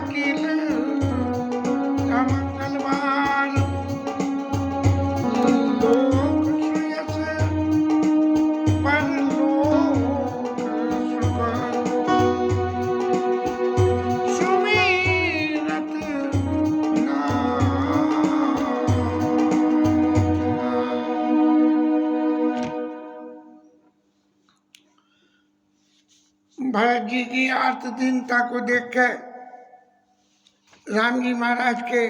अकिल अमंगलवार लोक श्रेयस परलोक सुख सुमिरत भरत जी की आर्तदीनता को देखकर राम जी महाराज के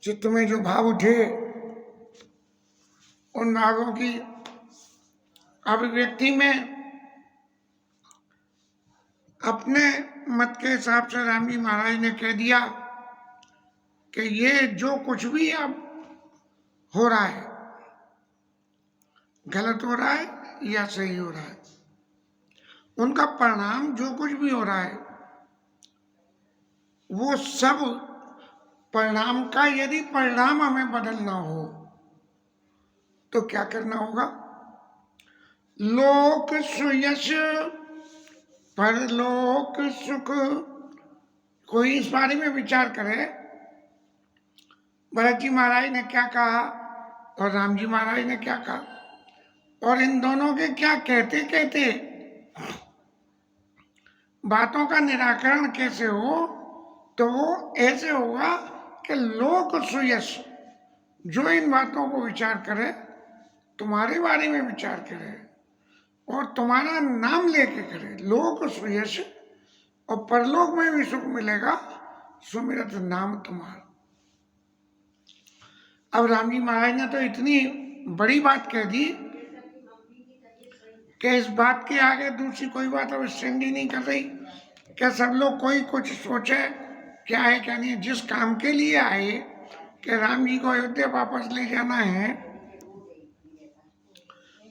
चित्त में जो भाव उठे, उन भावों की अभिव्यक्ति में अपने मत के हिसाब से राम जी महाराज ने कह दिया कि ये जो कुछ भी अब हो रहा है, गलत हो रहा है या सही हो रहा है, उनका परिणाम जो कुछ भी हो रहा है, वो सब परिणाम का यदि परिणाम हमें बदलना हो तो क्या करना होगा? लोक सुयश परलोक सुख। कोई इस बारे में विचार करे भरत जी महाराज ने क्या कहा और राम जी महाराज ने क्या कहा, और इन दोनों के क्या कहते कहते बातों का निराकरण कैसे हो, तो वो ऐसे होगा कि लोक सुयश, जो इन बातों को विचार करे, तुम्हारे बारे में विचार करे और तुम्हारा नाम लेके करे, लोक सुयश, और परलोक में भी सुख मिलेगा, सुमिरत नाम तुम्हारा। अब राम जी महाराज ने तो इतनी बड़ी बात कह दी कि इस बात के आगे दूसरी कोई बात अब स्टैंड ही नहीं कर रही। क्या सब लोग कोई कुछ सोचे क्या है क्या नहीं। जिस काम के लिए आए कि राम जी को अयोध्या वापस ले जाना है,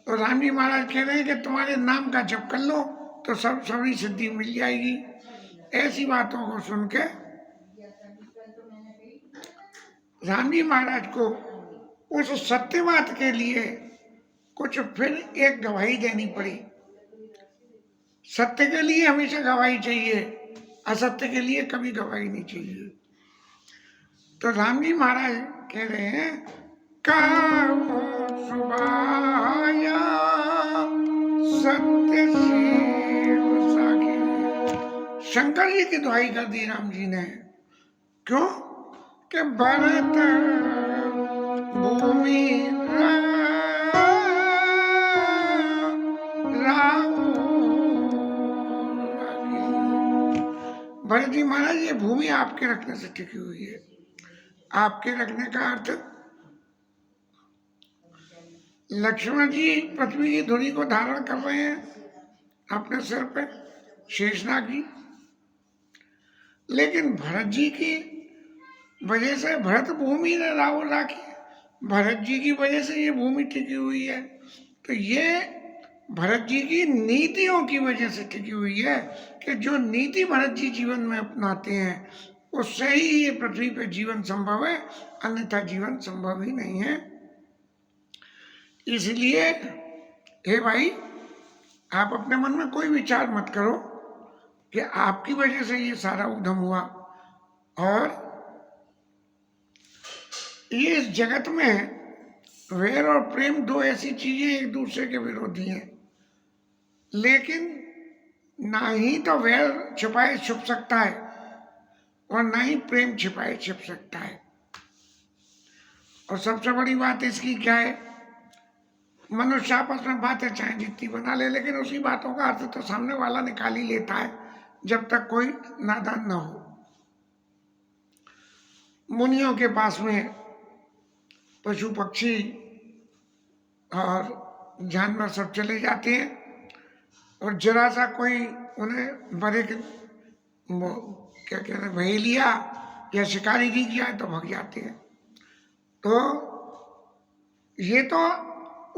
तो राम जी महाराज कह रहे हैं कि तुम्हारे नाम का जप कर लो तो सब सभी सिद्धि मिल जाएगी। ऐसी बातों को सुन के राम जी महाराज को उस सत्य बात के लिए कुछ फिर एक गवाही देनी पड़ी। सत्य के लिए हमेशा गवाही चाहिए, असत्य के लिए कभी गवाही नहीं चाहिए। तो राम जी महाराज कह रहे हैं, कहो सुभाया सत्य शिव साखी। शंकर जी की दुहाई कर दी राम जी ने। क्यों? कि भरत भूमि भरत जी महाराज, ये भूमि आपके रखने से टिकी हुई है। आपके रखने का अर्थ, लक्ष्मण जी पृथ्वी की धुरी को धारण कर रहे हैं अपने सिर पे, शेषनाग, लेकिन भरत जी की वजह से भरत भूमि ने रावण राखी, भरत जी की वजह से ये भूमि टिकी हुई है। तो ये भरत जी की नीतियों की वजह से टिकी हुई है कि जो नीति भरत जी जीवन में अपनाते हैं उससे ही ये पृथ्वी पे जीवन संभव है, अन्यथा जीवन संभव ही नहीं है। इसलिए हे भाई, आप अपने मन में कोई विचार मत करो कि आपकी वजह से ये सारा उद्यम हुआ। और ये इस जगत में वैर और प्रेम दो ऐसी चीजें एक दूसरे के विरोधी हैं, लेकिन ना ही तो वैर छिपाए छुप सकता है और ना ही प्रेम छिपाए छिप सकता है। और सबसे बड़ी बात इसकी क्या है, मनुष्य आपस में बातें चाहे जितनी बना ले, लेकिन उसी बातों का अर्थ तो सामने वाला निकाल ही लेता है जब तक कोई नादान न हो। मुनियों के पास में पशु पक्षी और जानवर सब चले जाते हैं और जरा सा कोई उन्हें बड़े वो क्या कहते हैं बहेलिया या शिकारी दिख जाए तो भाग जाते हैं। तो ये तो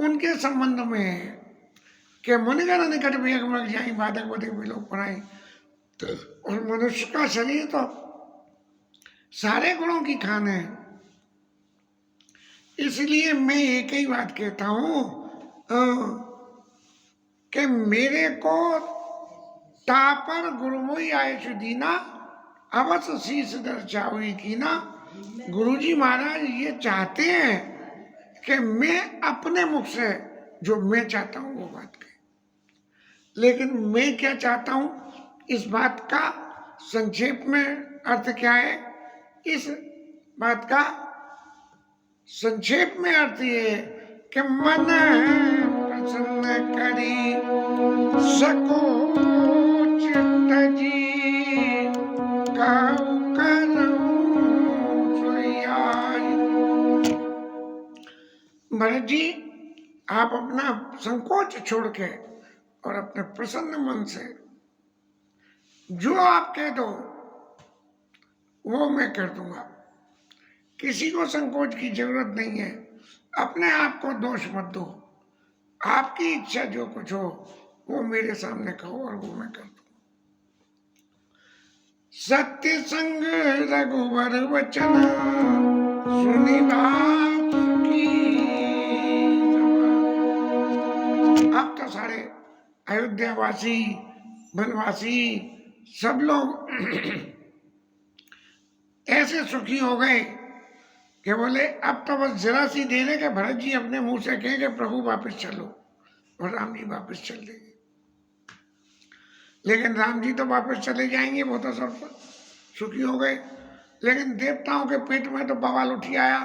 उनके संबंध में है कि मुनिगण निकट वेग मग जाई बाधक बधक विलोक पढ़ाई। और मनुष्य का शरीर तो सारे गुणों की खान है। इसलिए मैं एक ही बात कहता हूं कि मेरे को तापर गुरुमोई आयुष दीना अवश्य शीश दर्शावी की ना। गुरुजी महाराज ये चाहते हैं कि मैं अपने मुख से जो मैं चाहता हूं वो बात कही, लेकिन मैं क्या चाहता हूं इस बात का संक्षेप में अर्थ क्या है? इस बात का संक्षेप में अर्थ ये कि मन प्रसन्न करी सको चित्त जी, कहूं करूं सोई आज। भरत जी, आप अपना संकोच छोड़ के और अपने प्रसन्न मन से जो आप कह दो वो मैं कर दूंगा। किसी को संकोच की जरूरत नहीं है। अपने आप को दोष मत दो। आपकी इच्छा जो कुछ हो वो मेरे सामने कहो और वो मैं कर दूंगा। सत्य संग रघुवर वचन सुनी बात की। अब तो सारे अयोध्यावासी वनवासी सब लोग ऐसे सुखी हो गए कि बोले अब तो बस जरा सी देर है कि भरत जी अपने मुंह से कहें कि प्रभु वापस चलो, और राम जी वापस चल देंगे। लेकिन राम जी तो वापस चले जाएंगे, वो तो सब सुखी हो गए। लेकिन देवताओं के पेट में तो बवाल उठी आया।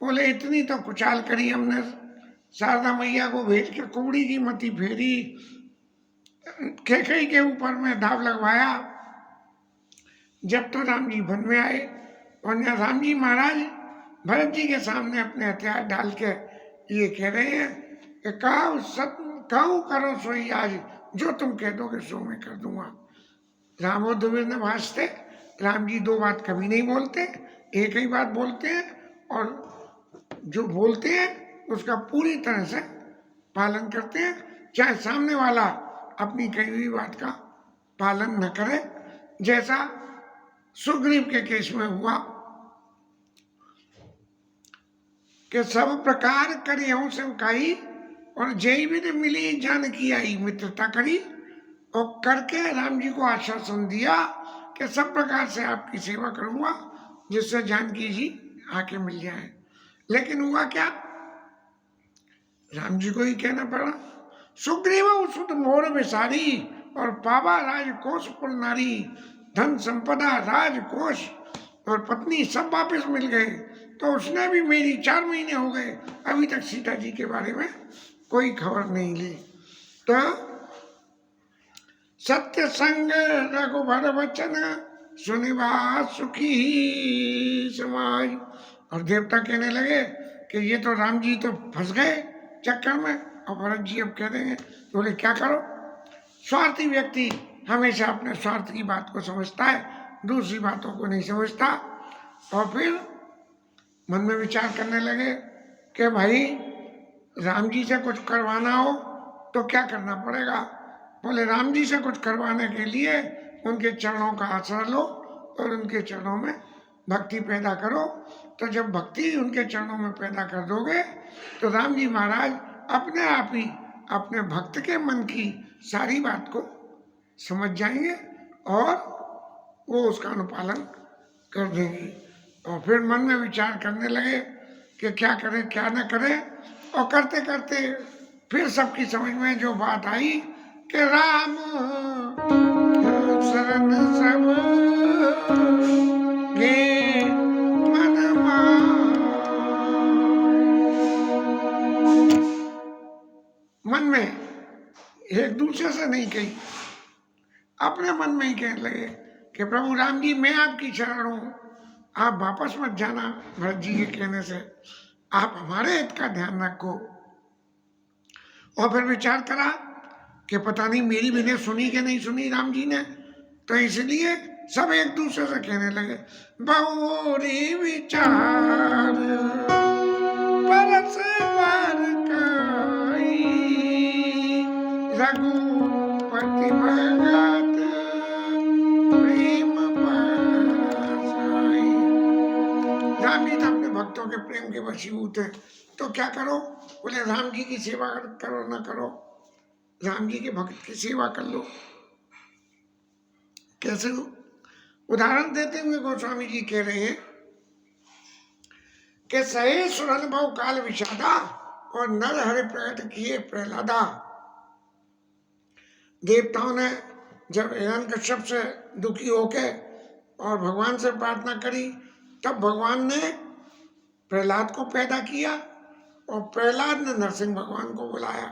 बोले इतनी तो कुचाल करी हमने, शारदा मैया को भेज के कुबड़ी की मती फेरी, कैकई के ऊपर में दाव लगवाया। जब तो राम जी वन में आए और राम जी महाराज भरत जी के सामने अपने हथियार डाल के ये कह रहे हैं कि कहूं करो सोई आज, जो तुम कह दोगे सो मैं कर दूंगा। रामो दुविर न भासते। राम जी दो बात कभी नहीं बोलते, एक ही बात बोलते हैं, और जो बोलते हैं उसका पूरी तरह से पालन करते हैं, चाहे सामने वाला अपनी कही हुई बात का पालन न करे। जैसा सुग्रीव के केस में हुआ कि सब प्रकार करियों से कही, और जय भी ने मिली जानकी आई मित्रता करी, और करके राम जी को आश्वासन दिया कि सब प्रकार से आपकी सेवा करूंगा जिससे जानकी जी आके मिल जाए। लेकिन हुआ क्या? राम जी को ही कहना पड़ा, सुग्रीव सुत मोर विसारी, और पावा राजकोष पुर नारी, धन संपदा राजकोष और पत्नी सब वापस मिल गए। तो उसने भी मेरी 4 महीने हो गए, अभी तक सीता जी के बारे में कोई खबर नहीं ली। तो सत्य संग रघुवर वचन सुनिबा सुखी समाज। और देवता कहने लगे कि ये तो राम जी तो फंस गए चक्कर में, और भरत जी अब कह देंगे। बोले क्या करो? स्वार्थी व्यक्ति हमेशा अपने स्वार्थ की बात को समझता है, दूसरी बातों को नहीं समझता। और फिर मन में विचार करने लगे कि भाई राम जी से कुछ करवाना हो तो क्या करना पड़ेगा? बोले राम जी से कुछ करवाने के लिए उनके चरणों का आश्रय लो और उनके चरणों में भक्ति पैदा करो। तो जब भक्ति उनके चरणों में पैदा कर दोगे तो राम जी महाराज अपने आप ही अपने भक्त के मन की सारी बात को समझ जाएंगे और वो उसका अनुपालन कर देंगे। और फिर मन में विचार करने लगे कि क्या करें क्या न करें, और करते करते फिर सबकी समझ में जो बात आई कि राम शरण सब गे मन मन में एक दूसरे से नहीं कही, अपने मन में ही कहने लगे कि प्रभु राम जी मैं आपकी शरण हूं, आप वापस मत जाना। भरत जी के कहने से आप हमारे हित का ध्यान रखो। और फिर विचार करा कि पता नहीं मेरी विनय सुनी कि नहीं सुनी राम जी ने, तो इसलिए सब एक दूसरे से कहने लगे बहुरी विचार परस पर काई, रघुपति भगत प्रेम बसाई। राम जी तो अपने भक्तों के प्रेम के वशीभूत है, तो क्या करो? बोले राम जी की सेवा करो ना करो, राम जी के भक्त की सेवा कर लो। कैसे हो? उदाहरण देते हुए गोस्वामी जी कह रहे हैं कि सहे सुरनुभव काल विषादा और नर हरि प्रकट किए प्रहलादा। देवताओं ने जब हिरण्यकश्यप से दुखी होके और भगवान से प्रार्थना करी, तब भगवान ने प्रहलाद को पैदा किया और प्रहलाद ने नरसिंह भगवान को बुलाया।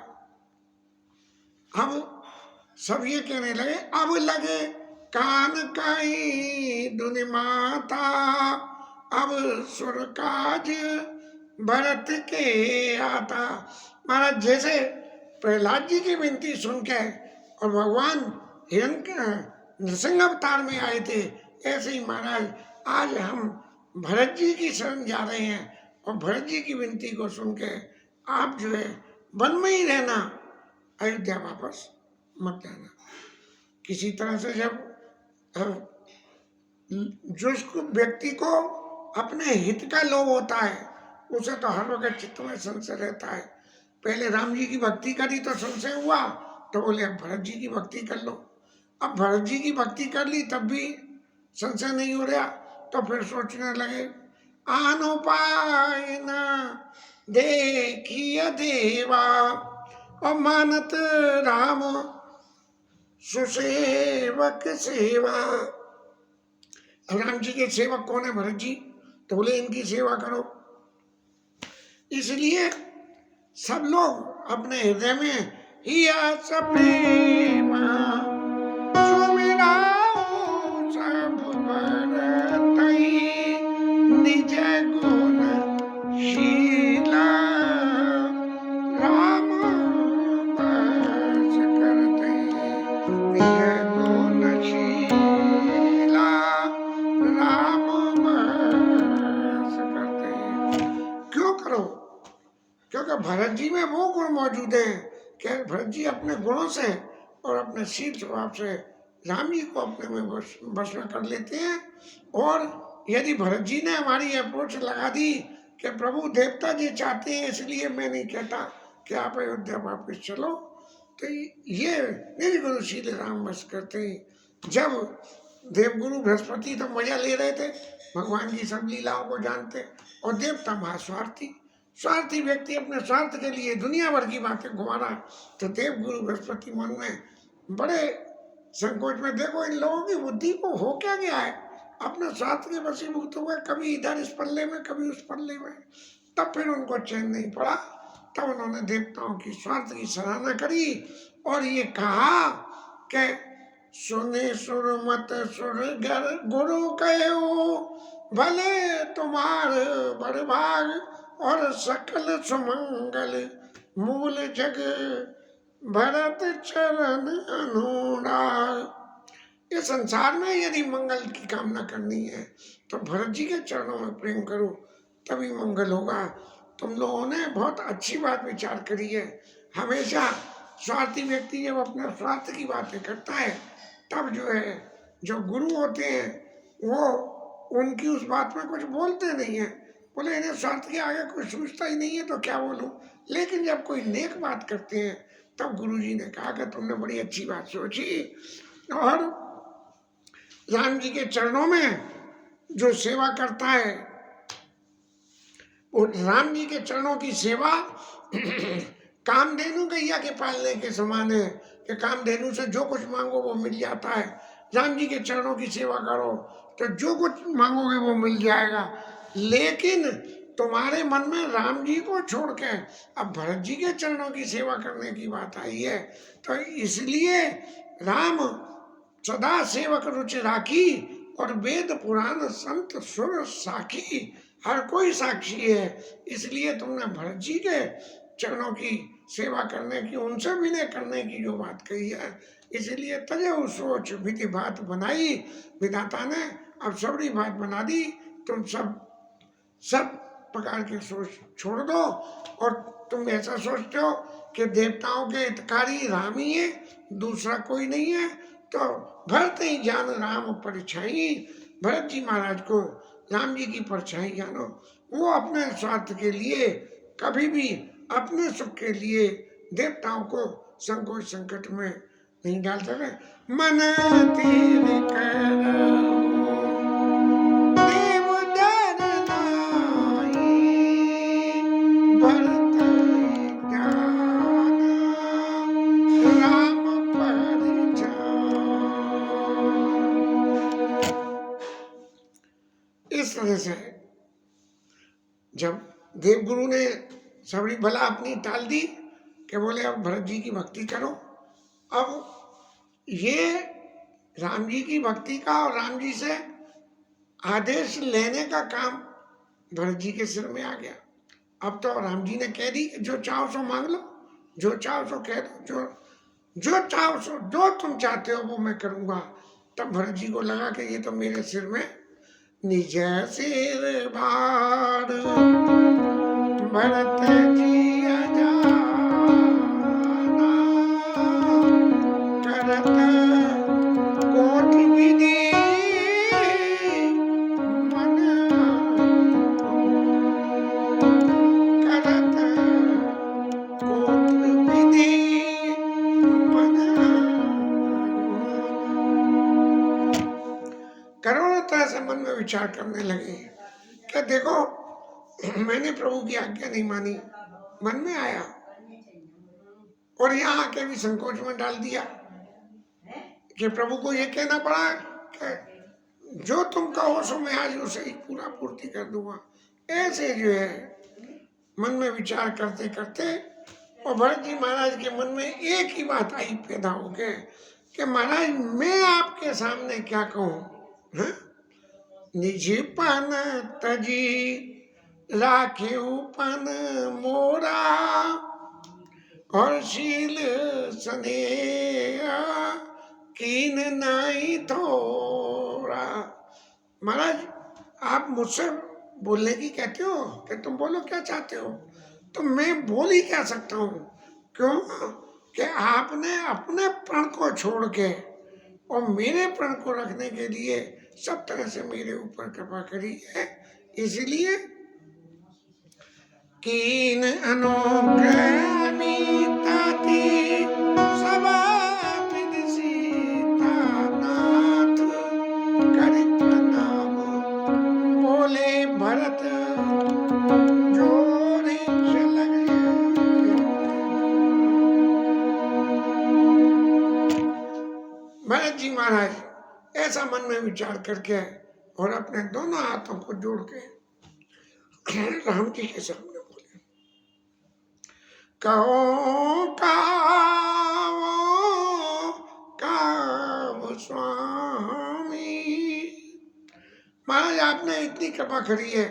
अब सब ये कहने लगे, अब लगे कान काई दुनि माता, अब सुर काज भरत के आता। महाराज जैसे प्रहलाद जी की विनती सुन के और भगवान नरसिंह अवतार में आए थे, ऐसे ही महाराज आज हम भरत जी की शरण जा रहे हैं और भरत जी की विनती को सुन के आप जो है वन में ही रहना, अयोध्या वापस मत जाना। किसी तरह से जब जो व्यक्ति को अपने हित का लोभ होता है, उसे तो हर वक्त चित्त में संशय रहता है। पहले राम जी की भक्ति करी तो संशय हुआ, तो बोले अब भरत जी की भक्ति कर लो। अब भरत जी की भक्ति कर ली तब भी संशय नहीं हो रहा, तो फिर सोचने लगे आनो पाए न देखिए देवा, और मानत राम सुसेवक सेवा। राम जी के सेवक कौन है? भरत जी। तो बोले इनकी सेवा करो। इसलिए सब लोग अपने हृदय में हिया प्रेमा सुमिराओ सब बरतई, निज गुण शीला राम बस करते, निज गुण शीला राम बस करते। क्यों करो? क्योंकि भरत जी में वो गुण मौजूद हैं कि भरत जी अपने गुणों से और अपने शील स्वभाव से राम जी को अपने में वश में कर लेते हैं। और यदि भरत जी ने हमारी अप्रोच लगा दी कि प्रभु देवता जी चाहते हैं इसलिए मैं नहीं कहता कि आप अयोध्या वापस चलो, तो ये निर्गुणशील राम बस करते हैं। जब देवगुरु बृहस्पति तो मजा ले रहे थे, भगवान की सब लीलाओं को जानते, और देवता स्वार्थी व्यक्ति अपने स्वार्थ के लिए दुनिया भर की बातें घुमा रहा, तो देवगुरु बृहस्पति मन में बड़े संकोच में, देखो इन लोगों की बुद्धि को हो क्या गया है, अपने स्वार्थ के वशीभूत हुए, कभी इधर इस पल्ले में कभी उस पल्ले में। तब फिर उनको चैन नहीं पड़ा, तब उन्होंने देवताओं की स्वार्थ की सराहना करी और ये कहा कि सुने सुर मत सुर गर गुरु कहो, भले तुम्हार बड़ भाग और सकल सुमंगल, मूल जग भरत चरण अनुराग। इस संसार में यदि मंगल की कामना करनी है तो भरत जी के चरणों में प्रेम करो, तभी मंगल होगा। तुम लोगों ने बहुत अच्छी बात विचार करी है। हमेशा स्वार्थी व्यक्ति जब अपने स्वार्थ की बातें करता है, तब जो है जो गुरु होते हैं वो उनकी उस बात में कुछ बोलते नहीं है, बोले इन्हें स्वार्थ के आगे कोई सोचता ही नहीं है तो क्या बोलूं। लेकिन जब कोई नेक बात करते हैं तब गुरु जी ने कहा कि तुमने बड़ी अच्छी बात सोची। और राम जी के चरणों में जो सेवा करता है, वो राम जी के चरणों की सेवा कामधेनु गैया के पालने के समान है कि कामधेनु से जो कुछ मांगो वो मिल जाता है। राम जी के चरणों की सेवा करो तो जो कुछ मांगोगे वो मिल जाएगा। लेकिन तुम्हारे मन में राम जी को छोड़ के अब भरत जी के चरणों की सेवा करने की बात आई है, तो इसलिए राम सदा सेवक रुचि राखी और वेद पुराण संत सुर साखी, हर कोई साक्षी है। इसलिए तुमने भरत जी के चरणों की सेवा करने की, उनसे विनय करने की जो बात कही है, इसलिए तजहु सोच विधि बात बनाई। विधाता ने अब सबरी बात बना दी, तुम सब प्रकार की सोच छोड़ दो और तुम ऐसा सोचते हो कि देवताओं के हितकारी राम ही है, दूसरा कोई नहीं है। तो भरत ही जान राम परछाई, भरत जी महाराज को राम जी की परछाई जानो। वो अपने स्वार्थ के लिए कभी भी अपने सुख के लिए देवताओं को संकोच संकट में नहीं डाल सके। मन तीर करो तरह से जब देवगुरु ने सबरी भला अपनी टाल दी कि बोले अब भरत जी की भक्ति करो, अब ये राम जी की भक्ति का और राम जी से आदेश लेने का काम भरत जी के सिर में आ गया। अब तो राम जी ने कह दी जो चाहो सो मांग लो, जो चाहो सो कह दो, जो चाहो सो, जो तुम चाहते हो वो मैं करूंगा। तब भरत जी को लगा कि ये तो मेरे सिर में निज सिर भार भरत जी अजाना करत कोट विधि मन करत कोट विधि मन। करोड़ों तरह से मन में विचार करने लगे कि देखो मैंने प्रभु की आज्ञा नहीं मानी, मन में आया और यहाँ आके भी संकोच में डाल दिया कि प्रभु को ये कहना पड़ा कि जो तुम कहो सो मैं आज उसे ही पूरा पूर्ति कर दूंगा। ऐसे जो है मन में विचार करते करते और भरत जी महाराज के मन में एक ही बात आई पैदा हो गए कि महाराज मैं आपके सामने क्या कहूँ। निजपन तजी राख्यूपन मोरा और शील स्नेह कीन नहीं थोड़ा। महाराज आप मुझसे बोलने की कहते हो कि तुम बोलो क्या चाहते हो, तो मैं बोल ही क्या सकता हूँ। क्यों कि आपने अपने प्रण को छोड़ के और मेरे प्रण को रखने के लिए सब तरह से मेरे ऊपर कृपा करी है। इसलिए कीन अनुग्रह मीताति सभा विद सीतानाथ करि प्रणाम बोले भरत जोरी लगे। भरत जी महाराज ऐसा मन में विचार करके और अपने दोनों हाथों को जोड़ के राम जी के सामने बोले, कहो काव स्वामी। महाराज आपने इतनी कृपा करी है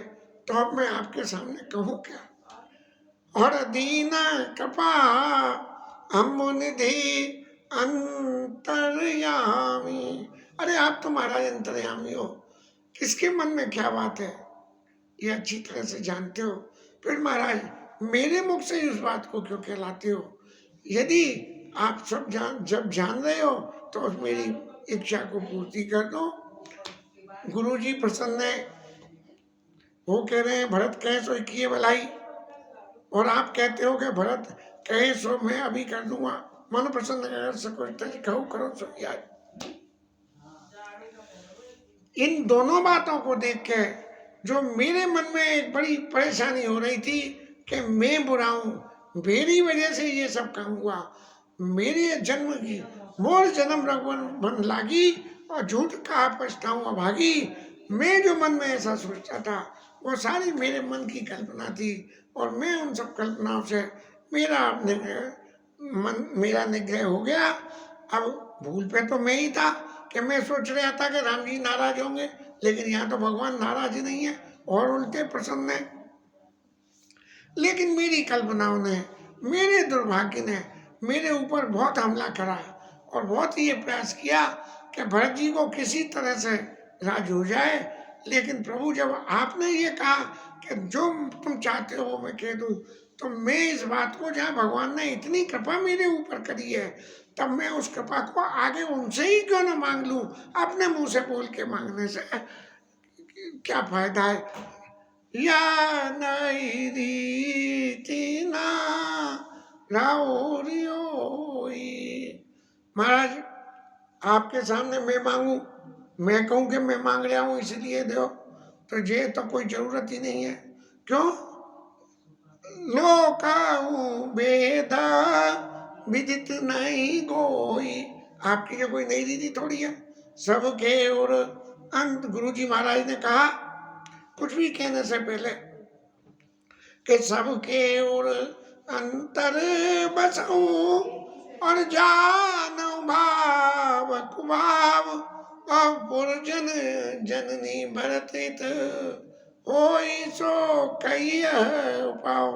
तो अब मैं आपके सामने कहूँ क्या। और दीन कृपा हम निधि अंतर्यामी। अरे आप तो महाराज अंतर्यामी हो, किसके मन में क्या बात है ये अच्छी तरह से जानते हो, फिर महाराज मेरे मुख से उस बात को क्यों कहलाते हो। यदि आप सब जब जान रहे हो तो मेरी इच्छा को पूर्ति कर दो। गुरु जी प्रसन्न है, वो कह रहे हैं भरत कहे सो किए भलाई, और आप कहते हो कि भरत कहे सो मैं अभी कर दूंगा। मन प्रसन्न कर सको करो सो यार। इन दोनों बातों को देख के जो मेरे मन में एक बड़ी परेशानी हो रही थी कि मैं बुरा हूँ, मेरी वजह से ये सब काम हुआ, मेरे जन्म की मोर जन्म रघुवन बन लागी और झूठ कहा पछताऊँ अभागी। मैं जो मन में ऐसा सोचता था वो सारी मेरे मन की कल्पना थी, और मैं उन सब कल्पनाओं से मेरा निग्रह हो गया। अब भूल पे तो मैं ही था कि मैं सोच रहा था कि राम जी नाराज होंगे, लेकिन यहाँ तो भगवान नाराज ही नहीं है और उल्टे प्रसन्न है। लेकिन मेरी कल्पनाओं ने, मेरे दुर्भाग्य ने मेरे ऊपर बहुत हमला करा और बहुत ही ये प्रयास किया कि भरत जी को किसी तरह से राज हो जाए। लेकिन प्रभु जब आपने ये कहा कि जो तुम चाहते हो वो मैं कह दूं, तो मैं इस बात को, जहाँ भगवान ने इतनी कृपा मेरे ऊपर करी है, तब मैं उस कृपा को आगे उनसे ही क्यों ना मांग लूं। अपने मुंह से बोल के मांगने से क्या फायदा है। या नहीं रीति ना राउरियोई। महाराज आपके सामने मैं मांगू, मैं कहूँ कि मैं मांग रहा हूँ इसलिए दो, तो ये तो कोई जरूरत ही नहीं है। क्यों? लोकाऊ वेदा विदित नहीं कोई। आपकी जो कोई नई रीति थोड़ी है, सबके और अंत। गुरु जी महाराज ने कहा कुछ भी कहने से पहले कि सबके और अंतर बसऊं और जानो भाव कुभाव और पुरजन जननी भरतित होई सो कहिय पाओ।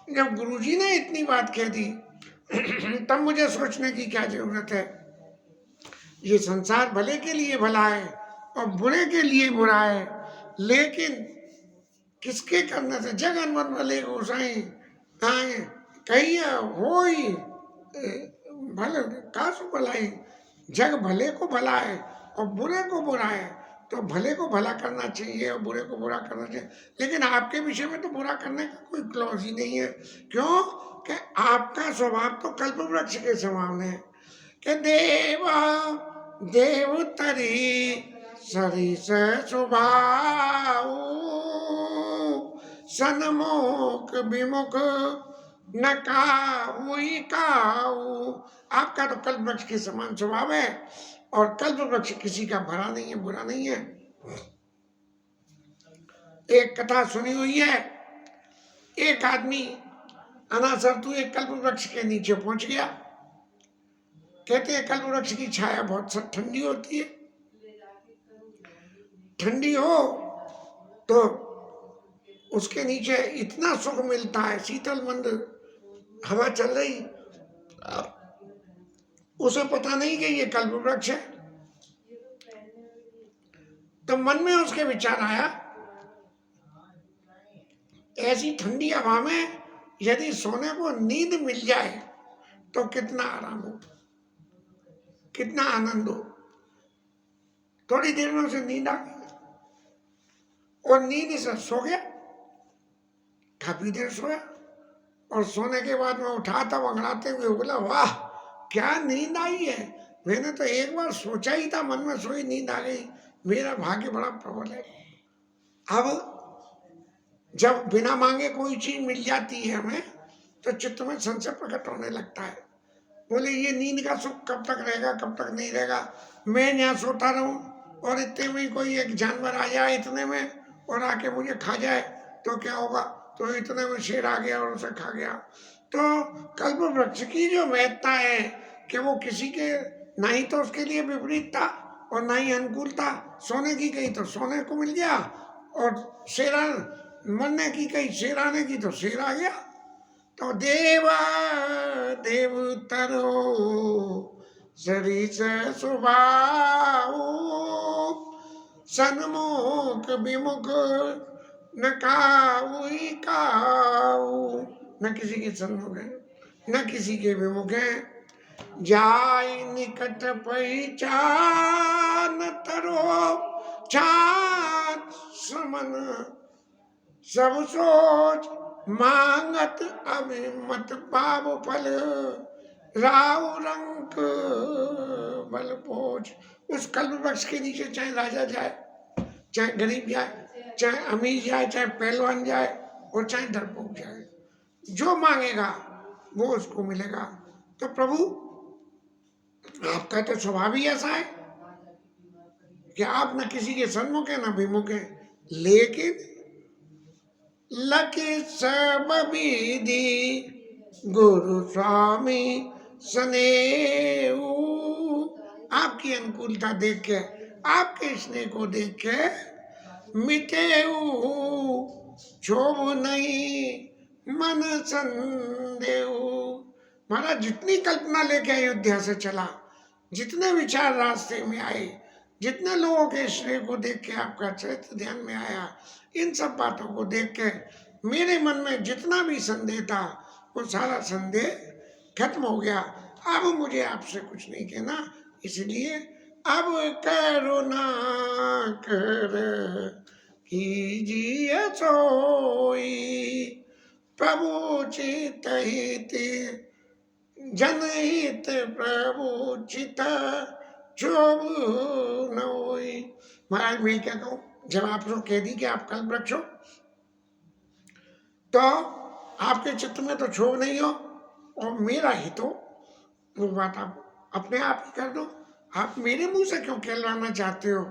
जब गुरुजी ने इतनी बात कह दी तब मुझे सोचने की क्या जरूरत है। ये संसार भले के लिए भला है और बुरे के लिए बुरा है, लेकिन किसके करने से जगन मन भले गोसाई आए कहिया होई भले कासु भलाई। जग भले को भला है और बुरे को बुरा है, तो भले को भला करना चाहिए और बुरे को बुरा करना चाहिए। लेकिन आपके विषय में तो बुरा करने का कोई क्लॉज ही नहीं है। क्यों कि आपका स्वभाव तो कल्प वृक्ष के समान है कि देवा देव तरी सरिस स्वभाव सन्मुख विमुख न काहुई काऊ। आपका तो कल्प वृक्ष के समान स्वभाव है और कल्प वृक्ष किसी का भला नहीं है, बुरा नहीं है। एक कथा सुनी हुई है, एक आदमी अनासरतु एक कल्प वृक्ष के नीचे पहुंच गया। कहते हैं कल्प वृक्ष की छाया बहुत ठंडी होती है। ठंडी हो तो उसके नीचे इतना सुख मिलता है, शीतल मंद हवा चल रही, उसे पता नहीं कि ये कल्प वृक्ष है। तो मन में उसके विचार आया, ऐसी ठंडी हवा में यदि सोने को नींद मिल जाए तो कितना आराम हो, कितना आनंद हो। थोड़ी देर में उसे नींद आ गई और नींद से सो गया। काफी देर सोया और सोने के बाद में उठा था वंगड़ाते हुए, बोला वाह क्या नींद आई है, मैंने तो एक बार सोचा ही था, मन में सोई नींद आ गई, मेरा भाग्य बड़ा प्रबल है। अब जब बिना मांगे कोई चीज मिल जाती है हमें तो चित्त में संशय प्रकट होने लगता है। बोले ये नींद का सुख कब तक रहेगा, कब तक नहीं रहेगा। मैं यहाँ सोता रहूं और इतने में कोई एक जानवर आ जाए इतने में और आके मुझे खा जाए तो क्या होगा। तो इतने में शेर आ गया और उसे खा गया। तो कल्प वृक्ष की जो महत्ता है कि वो किसी के ना ही तो उसके लिए विपरीत था और ना ही अनुकूल था। सोने की कही तो सोने को मिल गया और शेरा मरने की कही शेर आने की तो शेर आ गया। तो देवा देव तरो सरिस स्वभाव सन्मुख विमुख न काहुई काऊ। न किसी के सन्मुख है न किसी के विमुख है। जाय निकट पहचान तरो चात समन सब सोच मांगत अभिमत पाव फल राव रंग बल पोच। उस कल्प वृक्ष के नीचे चाहे राजा जाए, चाहे गरीब जाए, चाहे अमीर जाए, चाहे पहलवान जाए और चाहे डरपोक जाए, जो मांगेगा वो उसको मिलेगा। तो प्रभु आपका तो स्वभाव ही ऐसा है कि आप न किसी के सन्मुख है न विमुख है, लेकिन लकी सब विधि गुरु स्वामी स्नेहु। आपकी अनुकूलता देख के, आपके स्नेह को देख के मिटेऊ क्षोभ नहीं मन संदेहु। महाराज जितनी कल्पना लेके अयोध्या से चला, जितने विचार रास्ते में आए, जितने लोगों के स्नेह को देख के आपका चरित्र ध्यान में आया, इन सब बातों को देख के मेरे मन में जितना भी संदेह था वो सारा संदेह खत्म हो गया। अब मुझे आपसे कुछ नहीं कहना, इसलिए अब करुणा कर कीजिए सोई प्रभु चित हित जनहित प्रभु चित क्षोभ न होई। महाराज मैं क्या कहूँ, जब आप लोग कह दी कि आप कल्प वृक्ष हो तो आपके चित्त में तो क्षोभ नहीं हो और मेरा हित हो, वो बात आप अपने आप ही कर दो। आप मेरे मुंह से क्यों कहलवाना चाहते हो।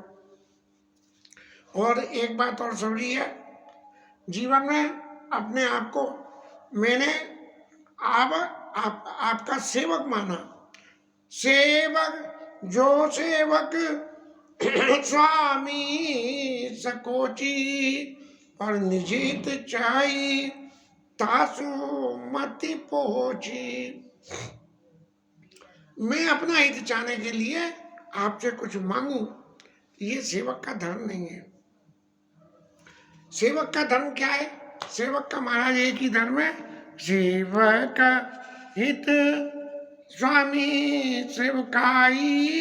और एक बात और जरूरी है जीवन में, अपने आप को मैंने आपका सेवक माना। सेवक जो सेवक स्वामी सकोची और निजित चाही तासु मति पहुंची। मैं अपना हित चाहने के लिए आपसे कुछ मांगू, ये सेवक का धर्म नहीं है। सेवक का धर्म क्या है? सेवक का महाराज एक ही धर्म है, सेवक हित स्वामी सेवकाई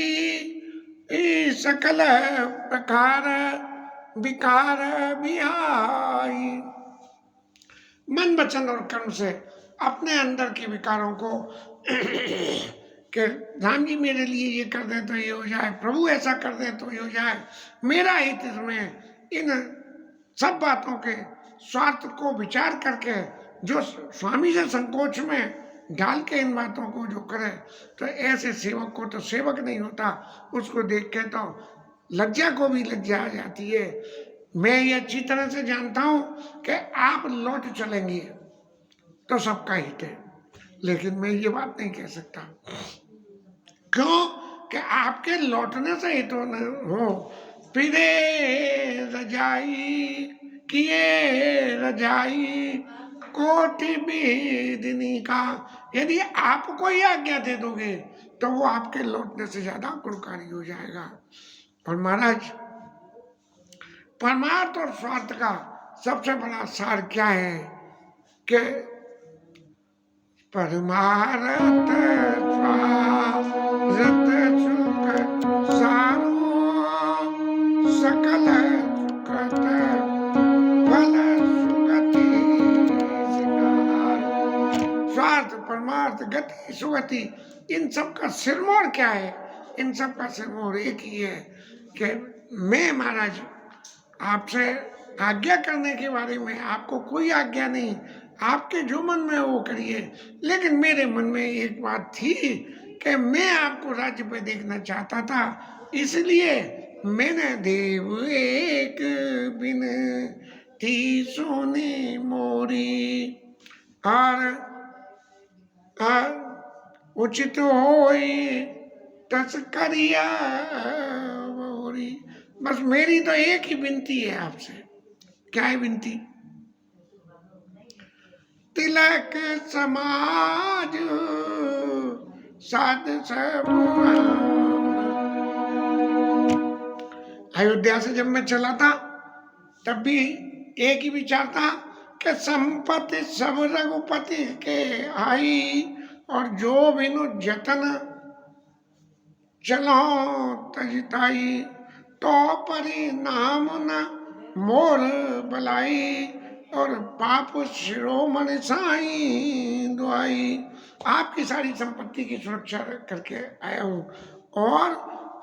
सकल प्रकार विकार बिहाई। मन वचन और कर्म से अपने अंदर के विकारों को कि राम जी मेरे लिए ये कर दे तो ये हो जाए, प्रभु ऐसा कर दे तो ये हो जाए, मेरा हित इसमें, इन सब बातों के स्वार्थ को विचार करके जो स्वामी से संकोच में डाल के इन बातों को जो करे, तो ऐसे सेवक को तो सेवक नहीं होता। उसको देख के तो लज्जा को भी लज्जा आ जाती है। मैं ये अच्छी तरह से जानता हूं कि आप लौट चलेंगे तो सबका हित है, लेकिन मैं ये बात नहीं कह सकता। क्यों? कि आपके लौटने से हित हो। पिरे रजाई किए रजाई कोटि बेदनी का, यदि आप कोई आज्ञा दे दोगे तो वो आपके लौटने से ज्यादा गुणकारी हो जाएगा। और महाराज परमार्थ और स्वार्थ का सबसे बड़ा सार क्या है कि परमार्थ स्वार्थ सुख सारो सकल सुखत फल सुगति सिंगार। स्वार्थ परमार्थ गति सुगति, इन सब का सिरमौर क्या है? इन सब का सिरमौर एक ही है कि मैं महाराज आपसे आज्ञा करने के बारे में आपको कोई आज्ञा नहीं, आपके जो मन में वो करिए। लेकिन मेरे मन में एक बात थी कि मैं आपको राज्य पे देखना चाहता था, इसलिए मैंने देव एक बिन थी सोने मोरी और उचित होई तस करिया मोरी। बस मेरी तो एक ही विनती है आपसे। क्या है विनती? तिलक समाज साध सब। अयोध्या से जब मैं चला था तब भी एक ही विचार था कि संपत्ति सब रघुपति के आई और जो बिनु जतन चलो तजिताई तो परिणाम न मोर बलाई और पाप शिरोमणि साई दुआई। आपकी सारी संपत्ति की सुरक्षा करके आया हूँ और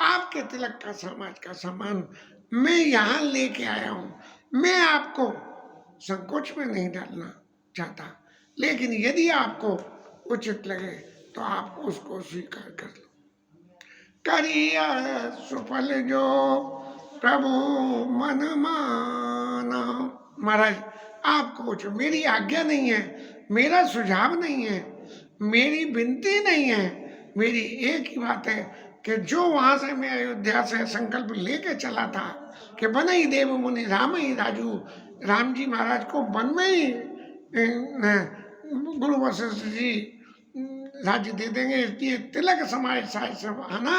आपके तिलक का समाज का सामान मैं यहाँ लेके आया हूँ। मैं आपको संकोच में नहीं डालना चाहता, लेकिन यदि आपको उचित लगे तो आप उसको स्वीकार कर लो। करिया सुफल जो प्रभु मन माना। महाराज आपको जो मेरी आज्ञा नहीं है, मेरा सुझाव नहीं है, मेरी विनती नहीं है, मेरी एक ही बात है कि जो वहां से मैं अयोध्या से संकल्प लेके चला था कि वन ही देव मुनि राम ही राजू, राम जी महाराज को वन में ही गुरु वशिष्ठ जी राज्य दे देंगे, इसलिए तिलक समाज से आना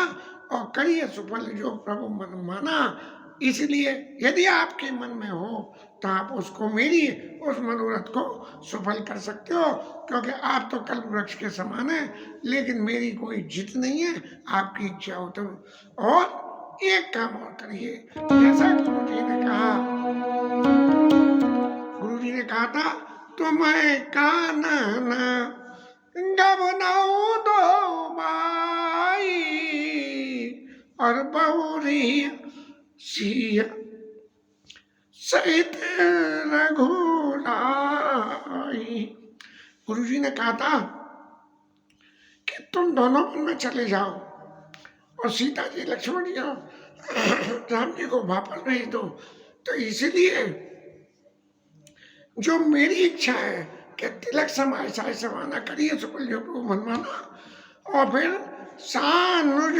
और करिए सुफल जो प्रभु मन माना। इसलिए यदि आपके मन में हो तो आप उसको, मेरी उस मनोरथ को सफल कर सकते हो, क्योंकि आप तो कल्प वृक्ष के समान है, लेकिन मेरी कोई जिद नहीं है। आपकी इच्छा हो तो। और एक काम और करिए, जैसा गुरु जी ने कहा था तुम्हें कानन गबनाऊ दो माई और बहुरी सिया सहित रघुराई। गुरु जी ने कहा था कि तुम दोनों वन में चले जाओ और सीता जी लक्ष्मण जी और राम जी को वापस भेज दो, तो इसलिए जो मेरी इच्छा है कि तिलक समाय साय समाना करिए सुकल जो प्रभु मनमाना, और फिर सानुज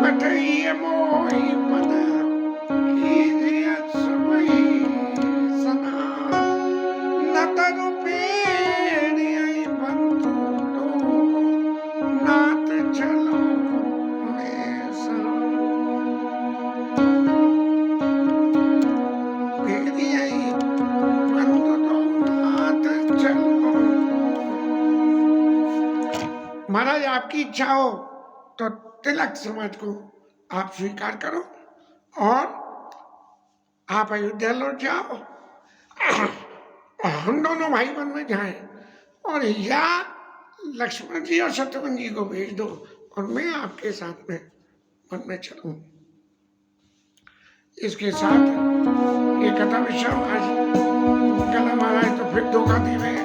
पठइय मोहि पद कीजिए सबहि सनान, न तनु पेड़िय बंधु तो नाथ चलो में सन, पेड़िय बंधु तो नाथ चलो। महाराज आपकी इच्छा हो तो तिलक समाज को आप स्वीकार करो और आप अयोध्या लौट जाओ, हम दोनों भाई बन में जाएं, और या लक्ष्मण जी और शत्रुघ्न जी को भेज दो और मैं आपके साथ में वन में चलूं। इसके साथ ये कथा विश्राम आज कल महाराज तो फिर धोखा दे रहे हैं।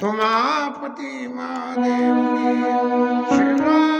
उमापति महादेव की श्री राम